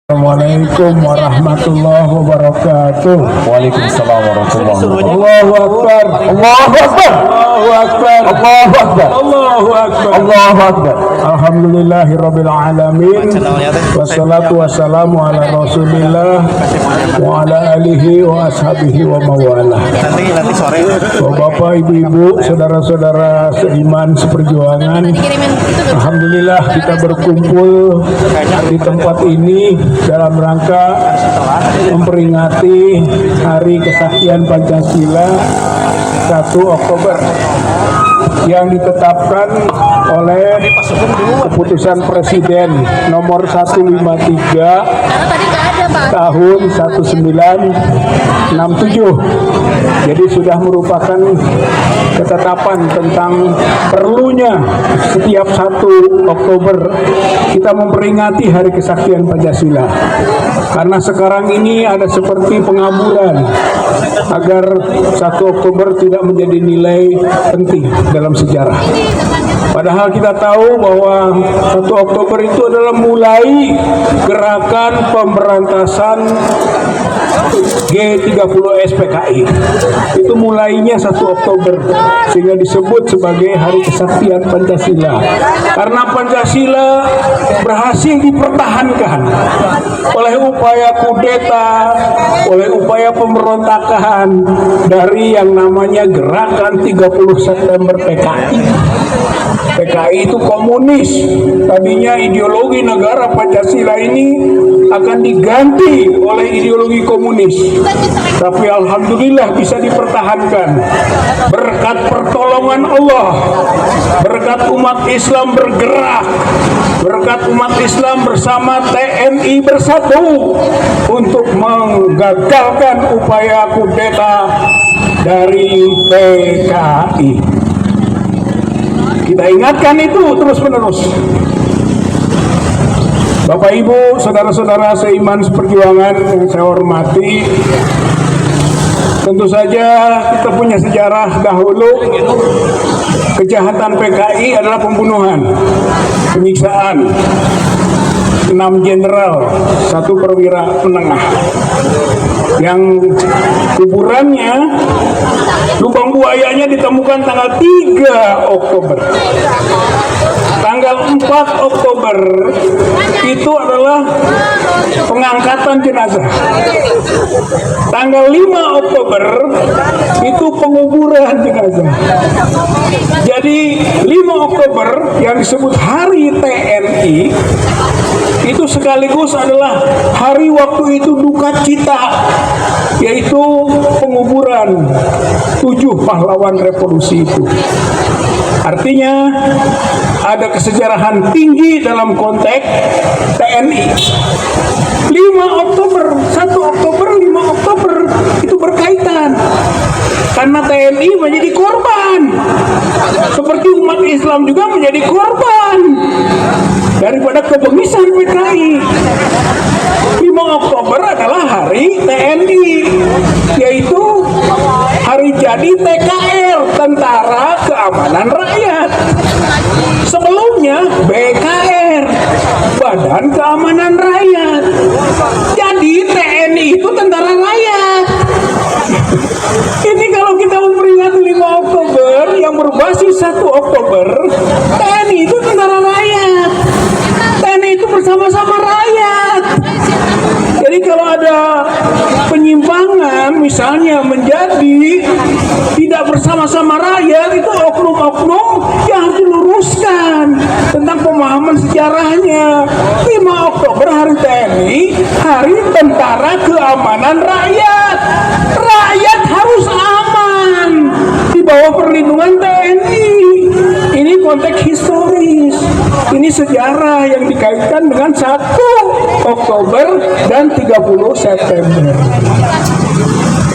Assalamualaikum warahmatullahi wabarakatuh. Waalaikumsalam warahmatullahi wabarakatuh. Allahu akbar. Allahu akbar. Allahu akbar. Allahu akbar. Allahu akbar. Allahu akbar. Alhamdulillahirabbil alamin. Wassalatu wassalamu ala Rasulillah wa ala alihi wa ashabihi wa mawalah. Bapak, Ibu-ibu, saudara-saudara seiman seperjuangan, alhamdulillah kita berkumpul di tempat ini dalam rangka memperingati Hari Kesaktian Pancasila 1 Oktober yang ditetapkan oleh keputusan Presiden nomor 153 tahun 1967. Jadi sudah merupakan ketetapan tentang perlunya setiap 1 Oktober kita memperingati Hari Kesaktian Pancasila. Karena sekarang ini ada seperti pengaburan agar 1 Oktober tidak menjadi nilai penting dalam sejarah. Padahal kita tahu bahwa 1 Oktober itu adalah mulai gerakan pemberantasan G30 SPKI. Itu mulainya 1 Oktober sehingga disebut sebagai Hari Kesaktian Pancasila. Karena Pancasila berhasil dipertahankan oleh upaya kudeta, oleh upaya pemberontakan dari yang namanya Gerakan 30 September PKI. PKI itu komunis. Tadinya ideologi negara Pancasila ini akan diganti oleh ideologi komunis. Tapi alhamdulillah bisa dipertahankan berkat pertolongan Allah, berkat umat Islam bergerak, berkat umat Islam bersama TNI bersatu untuk menggagalkan upaya kudeta dari PKI. Kita ingatkan itu terus-menerus. Bapak Ibu, saudara-saudara seiman seperjuangan yang saya hormati, tentu saja kita punya sejarah dahulu. Kejahatan PKI adalah pembunuhan, penyiksaan 6 jenderal, 1 perwira menengah yang kuburannya, lubang buayanya ditemukan tanggal 3 Oktober. Tanggal 4 Oktober itu adalah pengangkatan jenazah. Tanggal 5 Oktober itu penguburan jenazah. Jadi 5 Oktober yang disebut Hari TNI itu sekaligus adalah hari waktu itu duka cita, yaitu penguburan 7 pahlawan revolusi itu. Artinya ada kesejarahan tinggi dalam konteks TNI. 5 Oktober, 1 Oktober, 5 Oktober itu berkaitan. Karena TNI menjadi korban. Seperti umat Islam juga menjadi korban daripada kebengisan PKI. 5 Oktober adalah hari TNI, yaitu hari jadi TKR, Tentara Keamanan Rakyat. Sebelumnya BKR, Badan Keamanan Rakyat. Jadi TNI itu tentara rakyat. Ini kalau kita memperingati 5 Oktober yang berbasis 1 Oktober, TNI itu tentara rakyat. TNI itu bersama-sama rakyat. Jadi kalau ada penyimpangan misalnya menjadi tidak bersama-sama rakyat, itu oknum-oknum yang harus diluruskan tentang pemahaman sejarahnya. 5 Oktober hari TNI, hari Tentara Keamanan Rakyat. Rakyat harus aman di bawah perlindungan TNI. Ini konteks historis. Ini sejarah yang dikaitkan dengan 1 Oktober dan 30 September.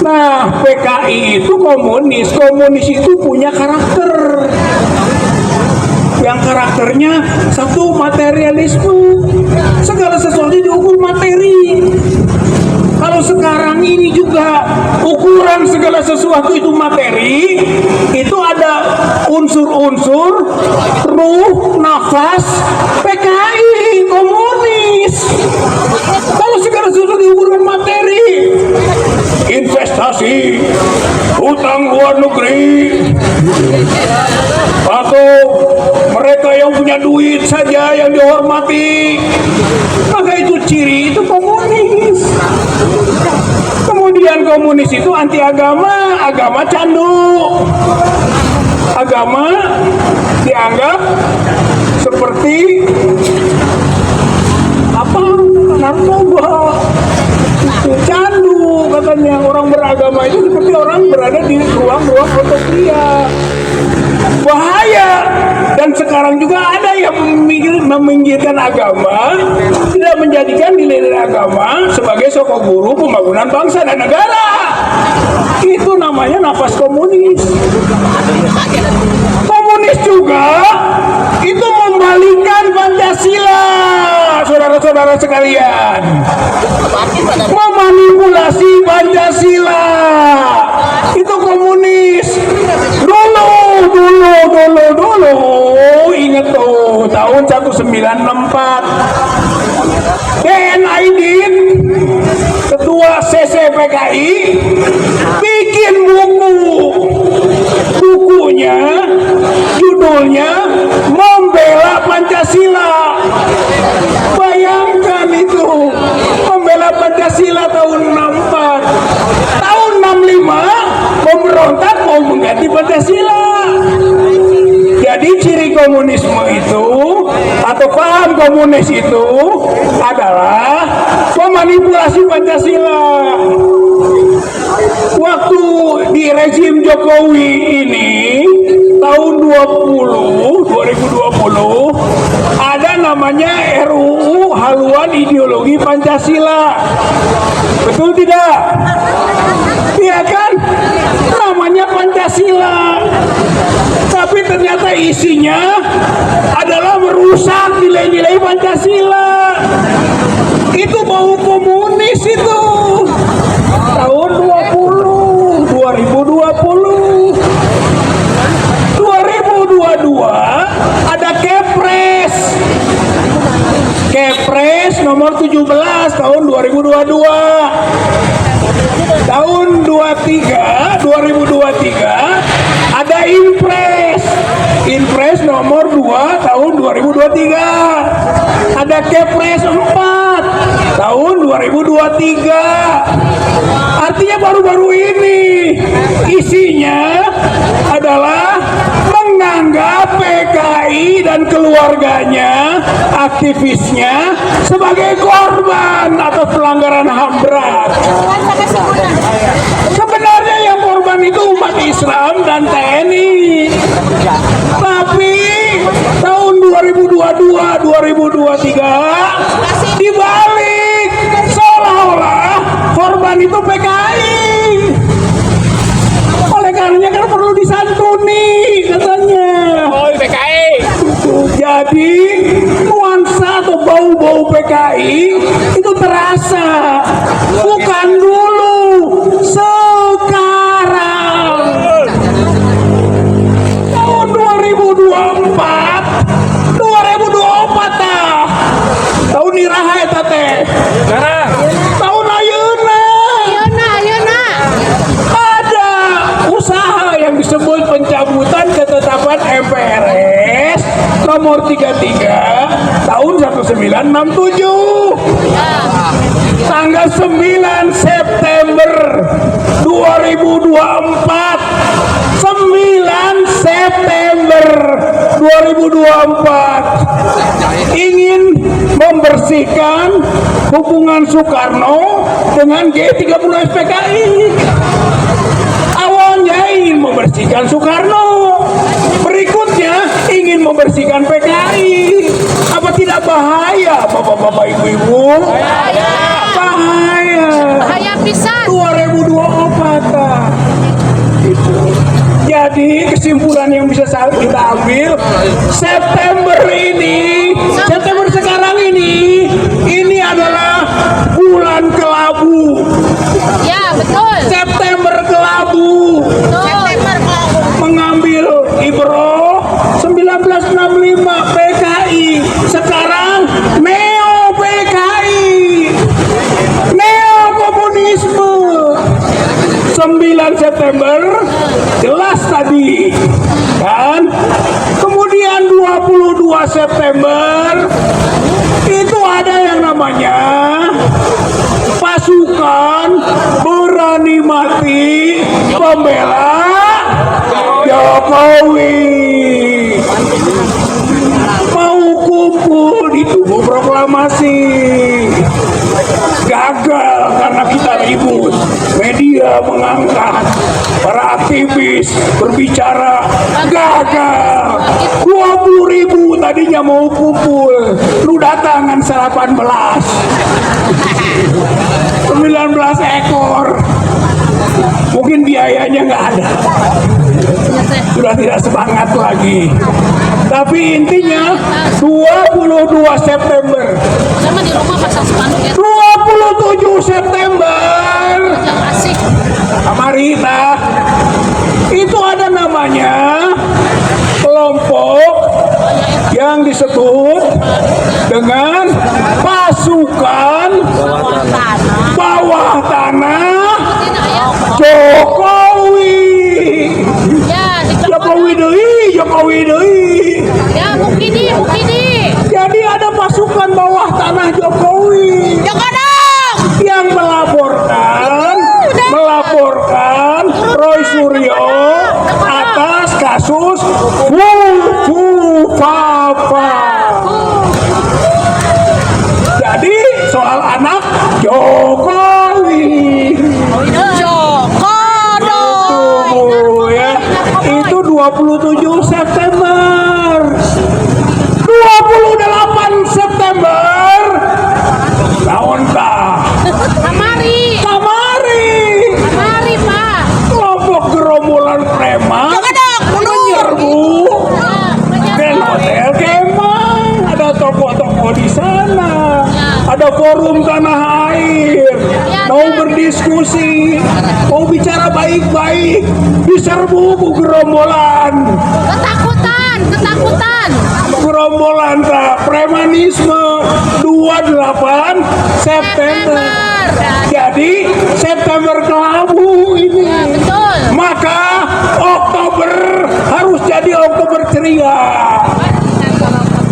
Nah, PKI itu komunis. Komunis itu punya karakter. Yang karakternya satu, materialisme. Segala sesuatu diukur materi. Kalau sekarang ini juga ukuran segala sesuatu itu materi, itu ada unsur-unsur ruh, nafas, PKI, komunis. komunis itu anti agama, agama candu. Agama dianggap seperti apa? Narkoba, candu katanya. Orang beragama itu seperti orang berada di ruang-ruang fotopria. Bahaya. Dan sekarang juga ada yang meminggirkan agama, tidak menjadikan nilai-nilai agama sebagai sokok guru pembangunan bangsa dan negara. Itu namanya nafas komunis. Komunis juga itu membalikan Pancasila, saudara-saudara sekalian. Memanipulasi Pancasila. Itu komunis. Dulu ingat tuh tahun 1964 DN Aidin, ketua CCPKI, bikin bukunya judulnya Membela Pancasila. Bayangkan itu, membela Pancasila tahun 64. Tahun 65 memberontak mau mengganti Pancasila. Jadi ciri komunisme itu atau paham komunis itu adalah memanipulasi Pancasila. Waktu di rezim Jokowi ini tahun 2020 ada namanya RUU haluan ideologi Pancasila. Betul tidak? Iya kan? Namanya Pancasila. Tapi ternyata isinya adalah merusak nilai-nilai Pancasila. Itu bau komunis itu. Tahun 2022 ada Kepres nomor 17 tahun 2022. Tahun 2023 ada Impres nomor 2 tahun 2023. Ada Kepres 4 tahun 2023. Artinya baru-baru ini isinya adalah menganggap PKI dan keluarganya, aktivisnya sebagai korban atas pelanggaran HAM berat. Sebenarnya yang korban itu umat Islam dan TNI. Tapi tahun 2022-2023 dibalik, seolah-olah korban itu PKI. Oleh karenanya kan perlu disantuni katanya. Oh, PKI. Jadi nuansa atau bau-bau PKI itu terasa. Bukan dulu, sekarang. Tahun 2024 tahun iraha eta teh. Tahun ayeuna. Ada usaha yang disebut pencabutan ketetapan MPRS nomor 33 tahun 1967. Tanggal 9 September 2024. 9 September 2024 ingin membersihkan hubungan Soekarno dengan G30 SPKI. Awalnya ingin membersihkan Soekarno, berikutnya ingin membersihkan PKI. Apa tidak bahaya, bapak-bapak, ibu-ibu? Bahaya pisan. 2024 itu. Jadi kesimpulan yang bisa kita ambil, September sekarang ini adalah bulan kelabu. Ya, betul. September kelabu. Mengambil Ibro 1965 PKI, sekarang neo PKI, neo komunisme. 9 September jelas tadi kan. Kemudian 22 September itu ada yang namanya pasukan berani mati pembela Jokowi. Mau kumpul di tubuh proklamasi, gagal karena kita ribut. Media mengangkat, para aktivis berbicara, gagal. 20.000 tadinya mau kumpul, lu datangan 18 ekor. Mungkin biayanya nggak ada, sudah tidak semangat lagi. Tapi intinya 22 September, Sama di rumah pasang spanduk ya. 27 September, Jangan asik. Amarita, itu ada namanya kelompok yang disebut dengan pasukan bawah tanah Jokowi. Ya, di Jokowi deui. Ya, Mukidi. Jadi ada pasukan bawah tanah Jokowi yang melaporkan Roy Suryo atas kasus Papa. Jadi soal anak Jokowi. Tuh ya, itu 27 September. 28 September. Tahun Kamari, Pak. kelompok gerombolan preman menyerbu dan hotel Kemang. Ada toko-toko di sana, ada forum tanah air, mau berdiskusi, mau bicara baik-baik, diserbu gerombolan gerombolan premanisme 28 September. Jadi September kelabu ini. Betul. Maka Oktober harus jadi Oktober ceria.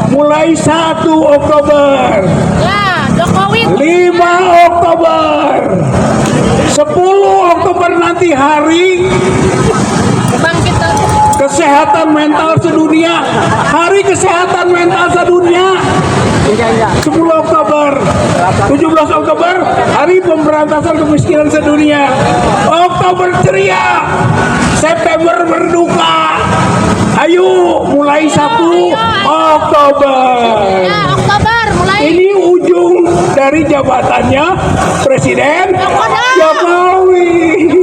Mulai 1 Oktober, Ya, Jokowi 5 Oktober, 10 Oktober nanti hari bangkit. kesehatan mental sedunia. Hari kesehatan mental sedunia 10 Oktober, 17 Oktober hari pemberantasan kemiskinan sedunia. Oktober ceria, September berduka. Ayo mulai 1 Oktober. Ya, Oktober mulai. Ini ujung dari jabatannya Presiden Jokowi.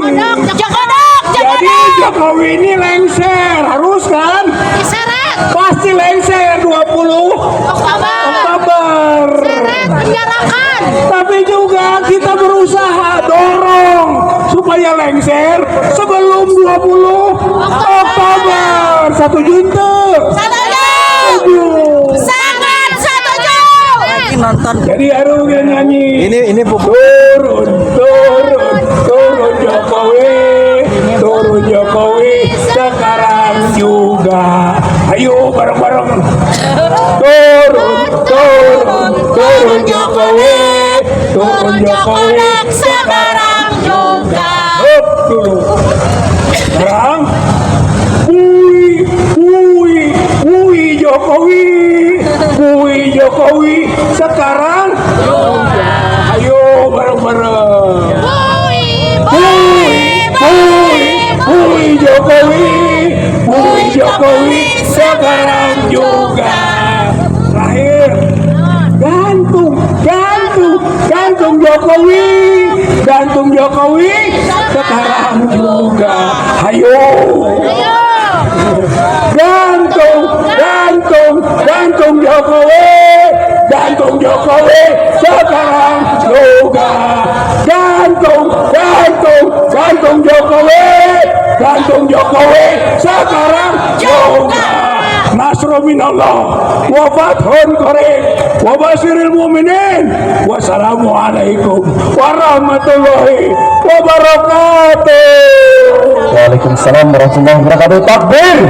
Jadi Jokowi ini lengser, harus kan? Diseret. Pasti lengser 20 Oktober. Seret, penjarakan. Tapi juga kita berusaha dorong supaya lengser sebelum 20 Oktober. 1 juta. Sangat setuju. Jadi harus nyanyi. Ini Turun Jokowi sekarang juga. Ayo bareng-bareng. Turun Jokowi sekarang juga. Up dulu. Sekarang Jokowi sekarang juga. Ayo bareng-bareng. Jokowi sekarang juga. Terakhir, gantung Jokowi sekarang juga. Ayo. Gantung Jokowi sekarang juga. Gantung Jokowi sekarang juga. Nasrul minallah wa fathun qarib wa basyiril mu'minin. Wassalamualaikum warahmatullahi wabarakatuh. Waalaikumsalam warahmatullahi wabarakatuh. Takbir.